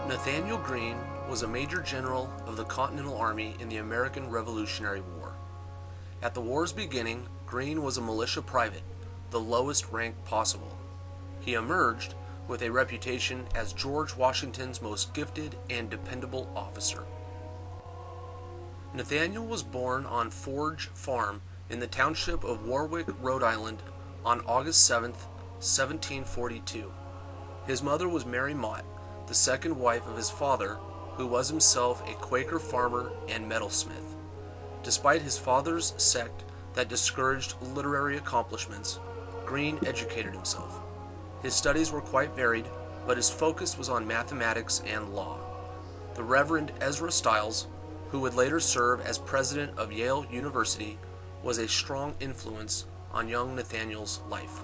Nathanael Greene was a major general of the Continental Army in the American Revolutionary War. At the war's beginning, Greene was a militia private, the lowest rank possible. He emerged with a reputation as George Washington's most gifted and dependable officer. Nathanael was born on Forge Farm in the township of Warwick, Rhode Island, on August 7, 1742. His mother was Mary Mott, the second wife of his father, who was himself a Quaker farmer and metalsmith. Despite his father's sect that discouraged literary accomplishments, Greene educated himself. His studies were quite varied, but his focus was on mathematics and law. The Reverend Ezra Stiles, who would later serve as president of Yale University, was a strong influence on young Nathanael's life.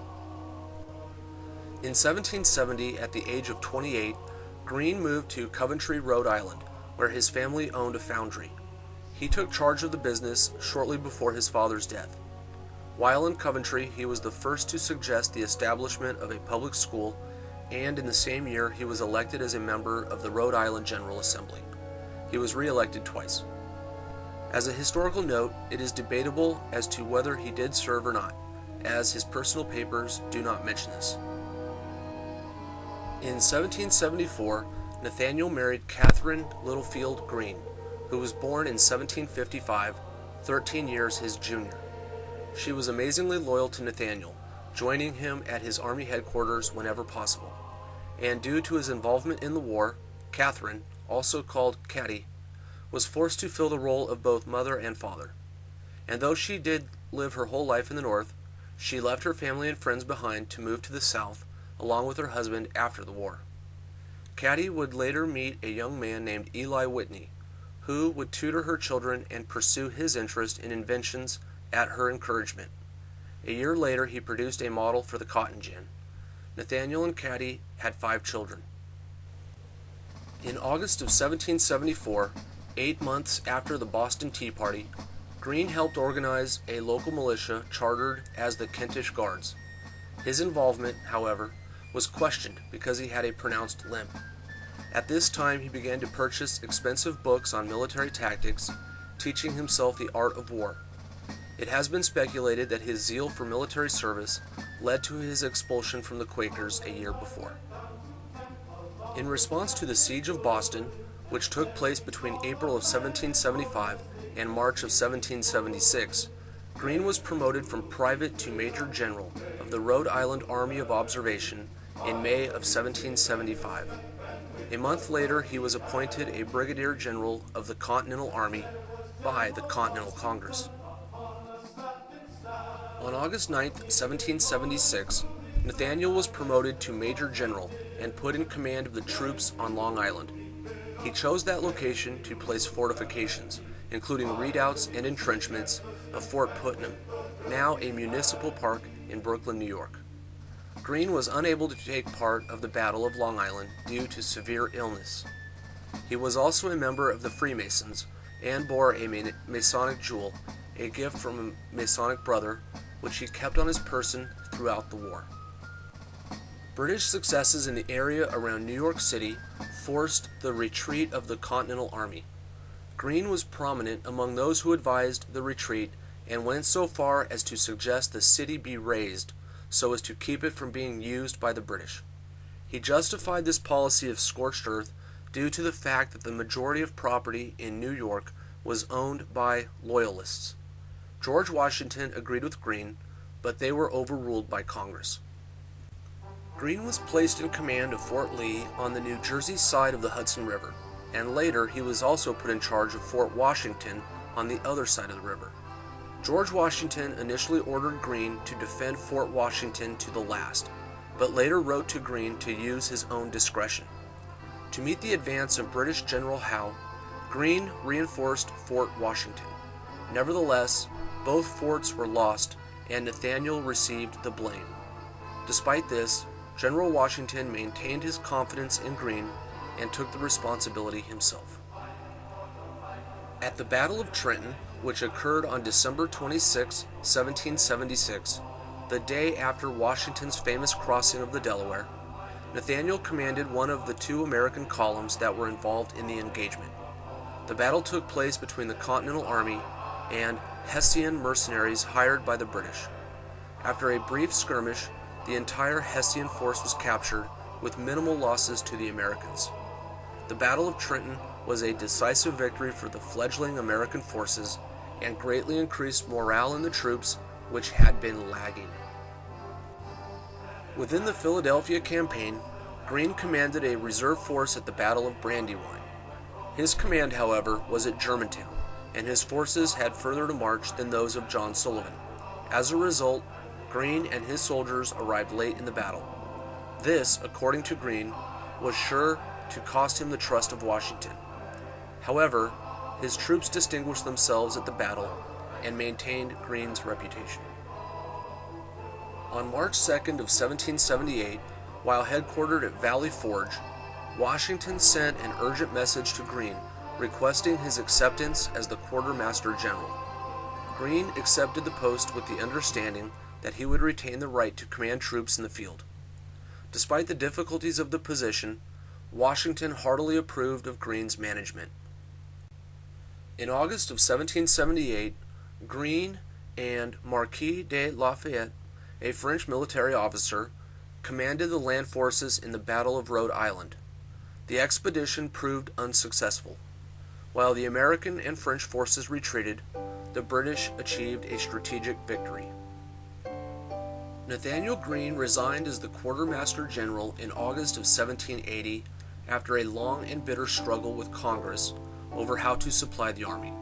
In 1770, at the age of 28, Greene moved to Coventry, Rhode Island, where his family owned a foundry. He took charge of the business shortly before his father's death. While in Coventry, he was the first to suggest the establishment of a public school, and in the same year he was elected as a member of the Rhode Island General Assembly. He was re-elected twice. As a historical note, it is debatable as to whether he did serve or not, as his personal papers do not mention this. In 1774, Nathanael married Catherine Littlefield Greene, who was born in 1755, 13 years his junior. She was amazingly loyal to Nathanael, joining him at his army headquarters whenever possible. And due to his involvement in the war, Catherine, also called Caddy, was forced to fill the role of both mother and father. And though she did live her whole life in the North, she left her family and friends behind to move to the South, along with her husband after the war. Caddy would later meet a young man named Eli Whitney, who would tutor her children and pursue his interest in inventions at her encouragement. A year later, he produced a model for the cotton gin. Nathanael and Caddy had 5 children. In August of 1774, 8 months after the Boston Tea Party, Greene helped organize a local militia chartered as the Kentish Guards. His involvement, however, was questioned because he had a pronounced limp. At this time, he began to purchase expensive books on military tactics, teaching himself the art of war. It has been speculated that his zeal for military service led to his expulsion from the Quakers a year before. In response to the Siege of Boston, which took place between April of 1775 and March of 1776, Greene was promoted from private to major general of the Rhode Island Army of Observation in May of 1775. A month later, he was appointed a brigadier general of the Continental Army by the Continental Congress. On August 9, 1776, Nathanael was promoted to major general and put in command of the troops on Long Island. He chose that location to place fortifications, including redoubts and entrenchments of Fort Putnam, now a municipal park in Brooklyn, New York. Greene was unable to take part of the Battle of Long Island due to severe illness. He was also a member of the Freemasons and bore a Masonic jewel, a gift from a Masonic brother, which he kept on his person throughout the war. British successes in the area around New York City forced the retreat of the Continental Army. Greene was prominent among those who advised the retreat and went so far as to suggest the city be razed so as to keep it from being used by the British. He justified this policy of scorched earth due to the fact that the majority of property in New York was owned by Loyalists. George Washington agreed with Greene, but they were overruled by Congress. Greene was placed in command of Fort Lee on the New Jersey side of the Hudson River, and later he was also put in charge of Fort Washington on the other side of the river. George Washington initially ordered Greene to defend Fort Washington to the last, but later wrote to Greene to use his own discretion. To meet the advance of British General Howe, Greene reinforced Fort Washington. Nevertheless, both forts were lost, and Nathanael received the blame. Despite this, General Washington maintained his confidence in Greene and took the responsibility himself. At the Battle of Trenton, which occurred on December 26, 1776, the day after Washington's famous crossing of the Delaware, Nathanael commanded one of the two American columns that were involved in the engagement. The battle took place between the Continental Army and Hessian mercenaries hired by the British. After a brief skirmish, the entire Hessian force was captured with minimal losses to the Americans. The Battle of Trenton was a decisive victory for the fledgling American forces and greatly increased morale in the troops, which had been lagging. Within the Philadelphia campaign, Greene commanded a reserve force at the Battle of Brandywine. His command, however, was at Germantown, and his forces had further to march than those of John Sullivan. As a result, Greene and his soldiers arrived late in the battle. This, according to Greene, was sure to cost him the trust of Washington. However, his troops distinguished themselves at the battle and maintained Greene's reputation. On March 2nd of 1778, while headquartered at Valley Forge, Washington sent an urgent message to Greene requesting his acceptance as the quartermaster general. Greene accepted the post with the understanding that he would retain the right to command troops in the field. Despite the difficulties of the position, Washington heartily approved of Greene's management. In August of 1778, Greene and Marquis de Lafayette, a French military officer, commanded the land forces in the Battle of Rhode Island. The expedition proved unsuccessful. While the American and French forces retreated, the British achieved a strategic victory. Nathanael Greene resigned as the quartermaster general in August of 1780 after a long and bitter struggle with Congress over how to supply the army.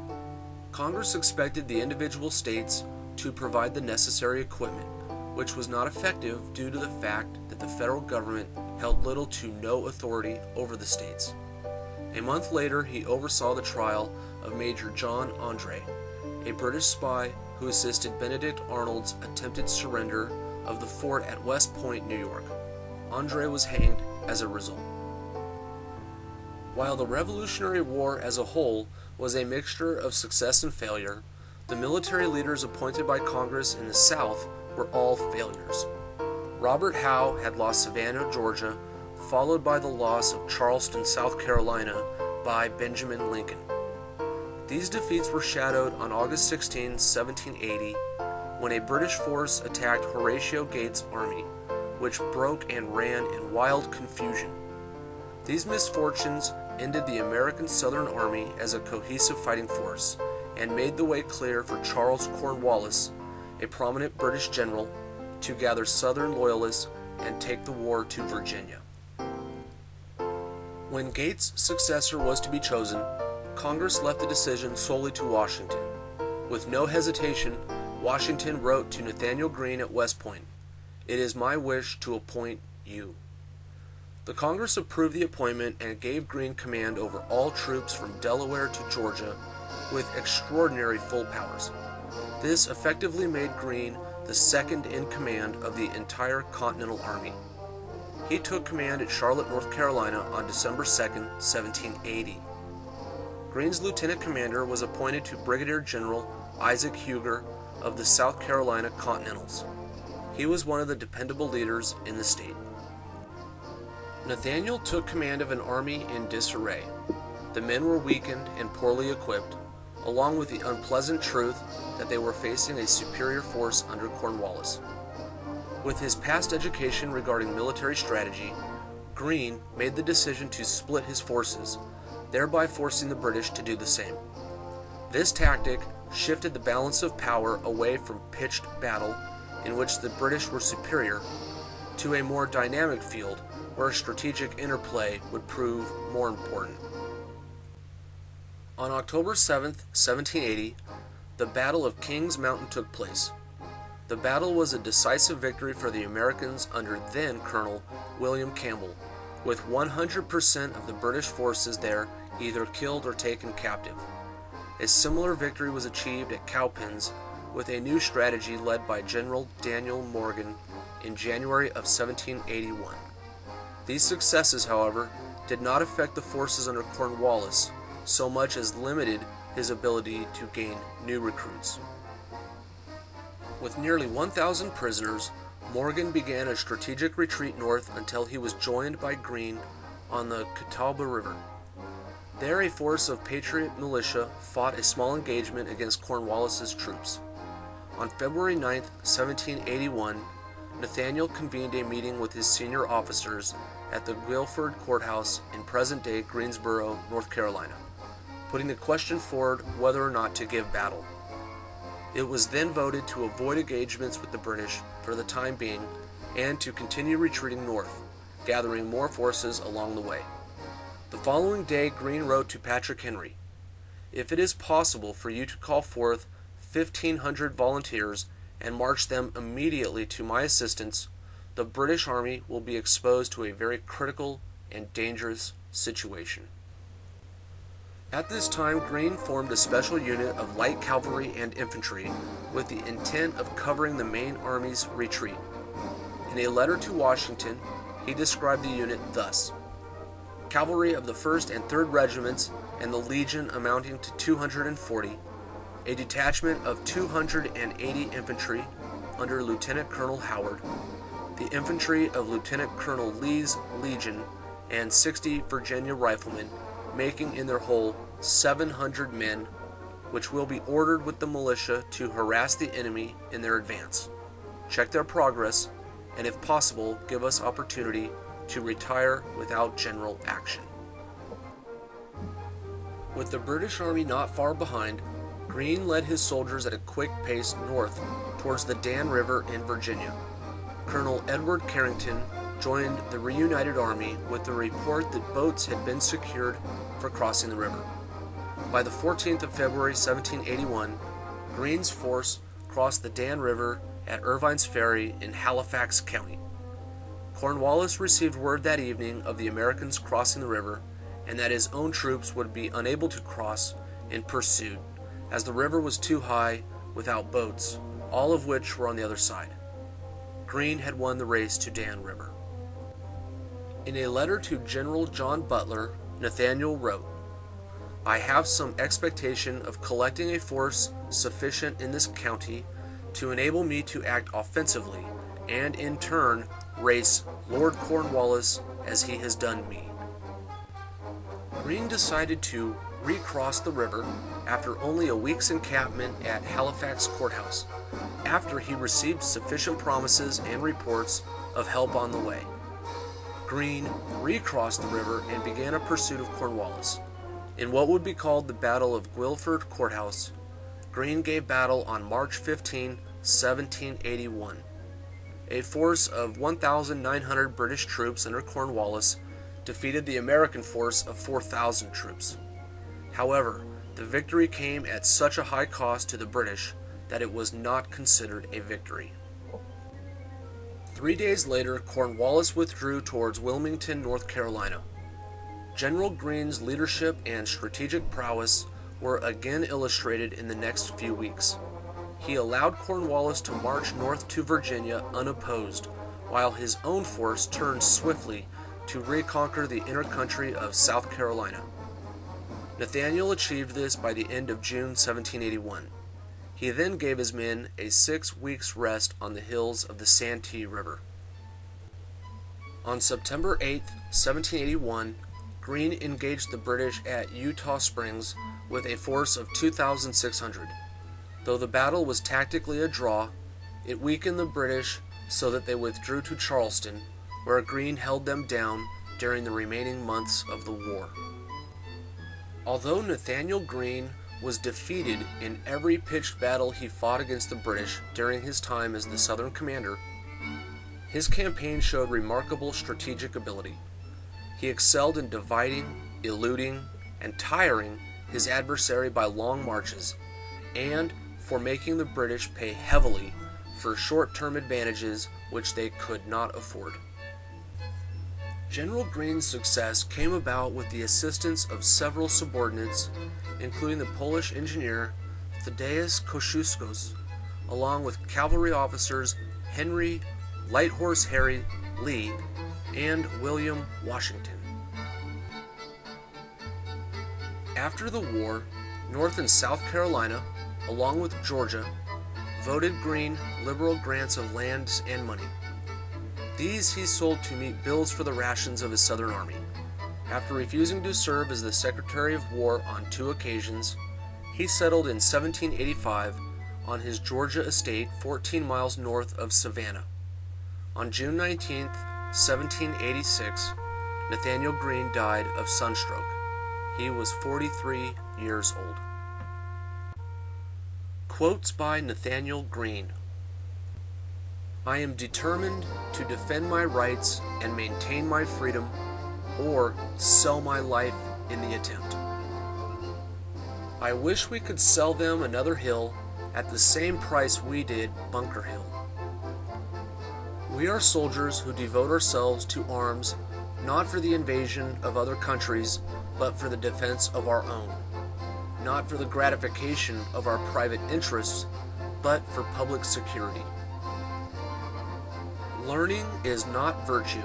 Congress expected the individual states to provide the necessary equipment, which was not effective due to the fact that the federal government held little to no authority over the states. A month later, he oversaw the trial of Major John Andre, a British spy who assisted Benedict Arnold's attempted surrender of the fort at West Point, New York. Andre was hanged as a result. While the Revolutionary War as a whole was a mixture of success and failure, the military leaders appointed by Congress in the South were all failures. Robert Howe had lost Savannah, Georgia, followed by the loss of Charleston, South Carolina, by Benjamin Lincoln. These defeats were shadowed on August 16, 1780, when a British force attacked Horatio Gates' army, which broke and ran in wild confusion. These misfortunes ended the American Southern Army as a cohesive fighting force and made the way clear for Charles Cornwallis, a prominent British general, to gather Southern loyalists and take the war to Virginia. When Gates' successor was to be chosen, Congress left the decision solely to Washington. With no hesitation, Washington wrote to Nathanael Greene at West Point, "It is my wish to appoint you." The Congress approved the appointment and gave Greene command over all troops from Delaware to Georgia with extraordinary full powers. This effectively made Greene the second in command of the entire Continental Army. He took command at Charlotte, North Carolina on December 2, 1780. Greene's lieutenant commander was appointed to Brigadier General Isaac Huger of the South Carolina Continentals. He was one of the dependable leaders in the state. Nathanael took command of an army in disarray. The men were weakened and poorly equipped, along with the unpleasant truth that they were facing a superior force under Cornwallis. With his past education regarding military strategy, Greene made the decision to split his forces, thereby forcing the British to do the same. This tactic shifted the balance of power away from pitched battle, in which the British were superior, to a more dynamic field where strategic interplay would prove more important. On October 7, 1780, the Battle of Kings Mountain took place. The battle was a decisive victory for the Americans under then Colonel William Campbell, with 100% of the British forces there either killed or taken captive. A similar victory was achieved at Cowpens with a new strategy led by General Daniel Morgan in January of 1781. These successes, however, did not affect the forces under Cornwallis so much as limited his ability to gain new recruits. With nearly 1,000 prisoners, Morgan began a strategic retreat north until he was joined by Greene on the Catawba River. There, a force of Patriot militia fought a small engagement against Cornwallis's troops. On February 9, 1781, Nathanael convened a meeting with his senior officers at the Guilford Courthouse in present-day Greensboro, North Carolina, putting the question forward whether or not to give battle. It was then voted to avoid engagements with the British for the time being and to continue retreating north, gathering more forces along the way. The following day, Greene wrote to Patrick Henry, "If it is possible for you to call forth 1,500 volunteers and march them immediately to my assistance, the British Army will be exposed to a very critical and dangerous situation." At this time, Greene formed a special unit of light cavalry and infantry with the intent of covering the main army's retreat. In a letter to Washington, he described the unit thus: "Cavalry of the 1st and 3rd Regiments and the Legion amounting to 240, a detachment of 280 infantry under Lieutenant Colonel Howard, the infantry of Lieutenant Colonel Lee's Legion, and 60 Virginia riflemen, making in their whole 700 men, which will be ordered with the militia to harass the enemy in their advance, check their progress, and if possible give us opportunity to retire without general action." With the British Army not far behind, Greene led his soldiers at a quick pace north towards the Dan River in Virginia. Colonel Edward Carrington joined the reunited army with the report that boats had been secured for crossing the river. By the 14th of February 1781, Greene's force crossed the Dan River at Irvine's Ferry in Halifax County. Cornwallis received word that evening of the Americans crossing the river and that his own troops would be unable to cross and pursued, as the river was too high without boats, all of which were on the other side. Greene had won the race to Dan River. In a letter to General John Butler, Nathanael wrote, "I have some expectation of collecting a force sufficient in this county to enable me to act offensively and in turn race Lord Cornwallis as he has done me." Greene decided to recross the river after only a week's encampment at Halifax Courthouse, after he received sufficient promises and reports of help on the way. Greene recrossed the river and began a pursuit of Cornwallis. In what would be called the Battle of Guilford Courthouse, Greene gave battle on March 15, 1781. A force of 1,900 British troops under Cornwallis defeated the American force of 4,000 troops. However, the victory came at such a high cost to the British that it was not considered a victory. 3 days later, Cornwallis withdrew towards Wilmington, North Carolina. General Greene's leadership and strategic prowess were again illustrated in the next few weeks. He allowed Cornwallis to march north to Virginia unopposed, while his own force turned swiftly to reconquer the inner country of South Carolina. Nathanael achieved this by the end of June 1781. He then gave his men a 6 weeks' rest on the hills of the Santee River. On September 8, 1781, Greene engaged the British at Eutaw Springs with a force of 2,600. Though the battle was tactically a draw, it weakened the British so that they withdrew to Charleston, where Greene held them down during the remaining months of the war. Although Nathanael Greene was defeated in every pitched battle he fought against the British during his time as the Southern commander, his campaign showed remarkable strategic ability. He excelled in dividing, eluding, and tiring his adversary by long marches, and for making the British pay heavily for short-term advantages which they could not afford. General Greene's success came about with the assistance of several subordinates, including the Polish engineer Thaddeus Kosciuszko, along with cavalry officers Henry Light Horse Harry Lee and William Washington. After the war, North and South Carolina, along with Georgia, voted Greene liberal grants of lands and money. These he sold to meet bills for the rations of his Southern army. After refusing to serve as the Secretary of War on 2 occasions, he settled in 1785 on his Georgia estate 14 miles north of Savannah. On June 19, 1786, Nathanael Greene died of sunstroke. He was 43 years old. Quotes by Nathanael Greene. I am determined to defend my rights and maintain my freedom, or sell my life in the attempt. I wish we could sell them another hill at the same price we did Bunker Hill. We are soldiers who devote ourselves to arms not for the invasion of other countries, but for the defense of our own, not for the gratification of our private interests, but for public security. Learning is not virtue,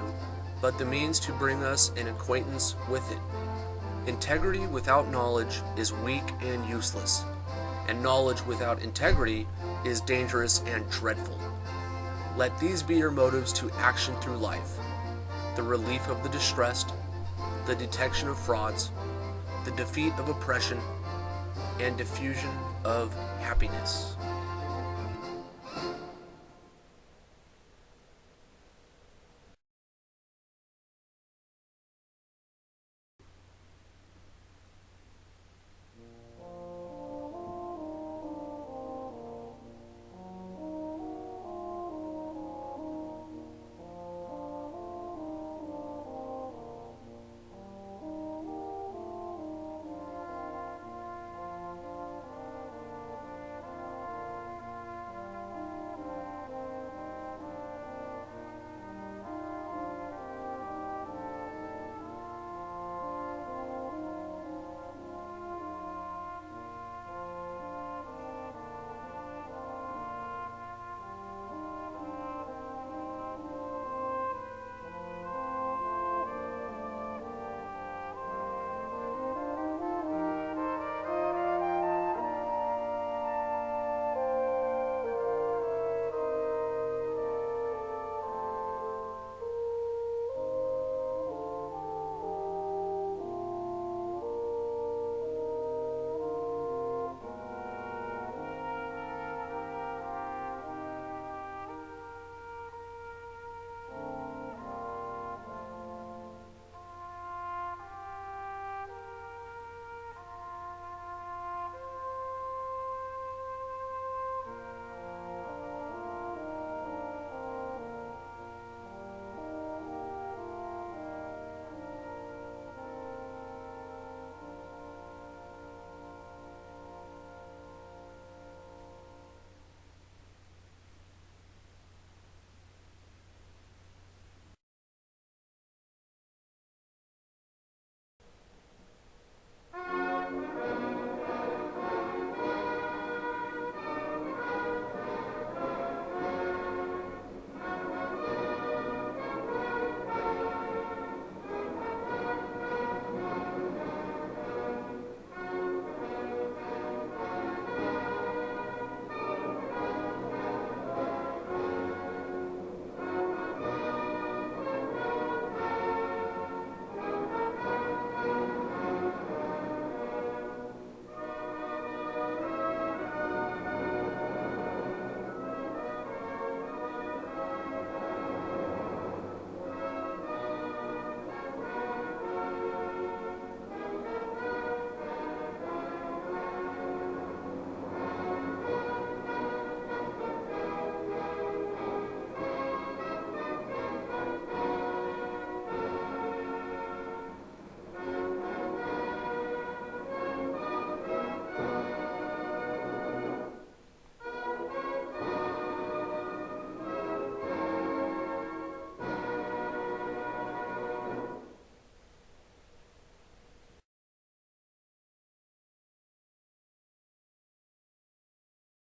but the means to bring us in acquaintance with it. Integrity without knowledge is weak and useless, and knowledge without integrity is dangerous and dreadful. Let these be your motives to action through life: the relief of the distressed, the detection of frauds, the defeat of oppression, and diffusion of happiness.